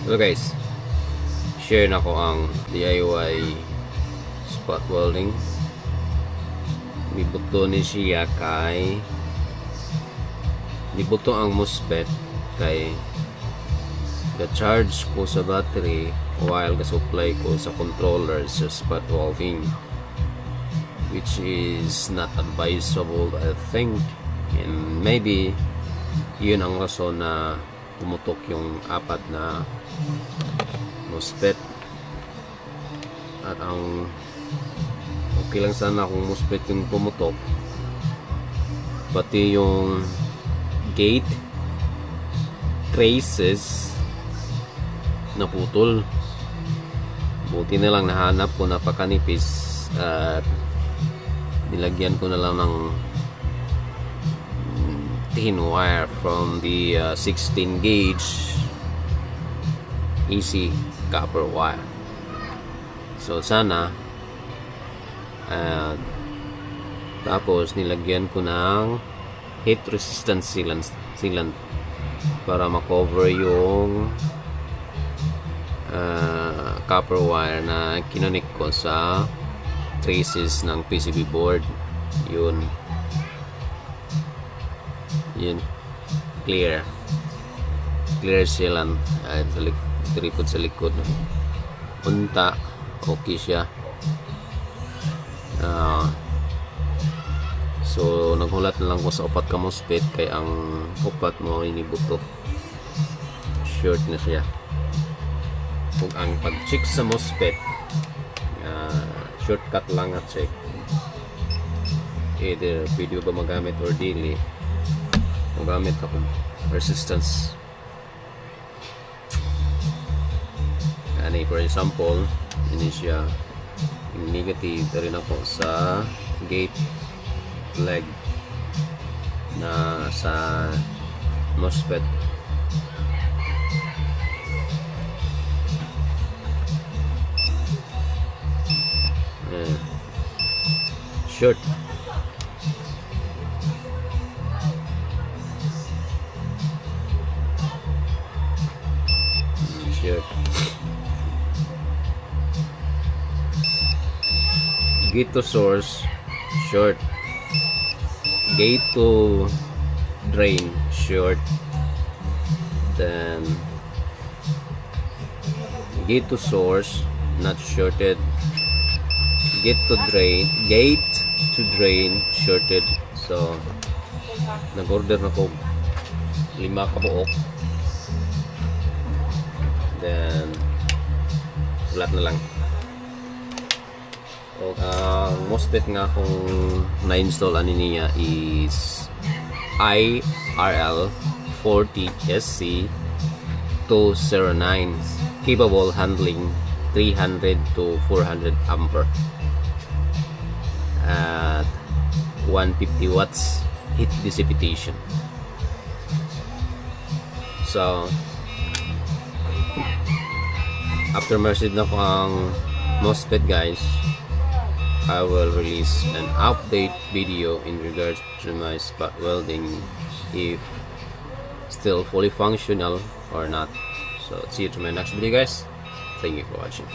Hello guys, share na ko ang DIY spot welding. Nibuto ni siya kay nibuto ang MOSFET kay ga-charge ko sa battery while ga-supply ko sa controller sa spot welding, which is not advisable, I think, and maybe yun ang rason na pumutok yung apat na MOSFET. At ang okay lang sana kung MOSFET yung pumutok, pati yung gate traces naputol. Buti na lang nahanap ko, napakanipis at nilagyan ko na lang ng thin wire from the 16 gauge easy copper wire. So sana tapos nilagyan ko ng heat resistant sealant para makover yung copper wire na kinonik ko sa traces ng PCB board. Yun clear sealant ay tripod sa likod. Punta okay siya. So naghulat na lang ko sa upat ka MOSFET kay ang upat mo inibuto, short na siya. Kung ang pag-check sa MOSFET, shortcut lang at check either video ba magamit or dili. Magamit ako resistance. For example, ini siya negative rin ako sa gate leg na sa MOSFET. Short. Gate to source short, gate to drain short, then gate to source not shorted, gate to drain shorted. So nag-order na ko 5 kabuok, then flat na lang. O ang MOSFET nga kung na-install ani niya is IRL40SC209, capable handling 300 to 400 ampere at 150 watts heat dissipation. So after ma-receive na ko ang MOSFET guys, I will release an update video in regards to my spot welding, if still fully functional or not. So see you to my next video guys. Thank you for watching.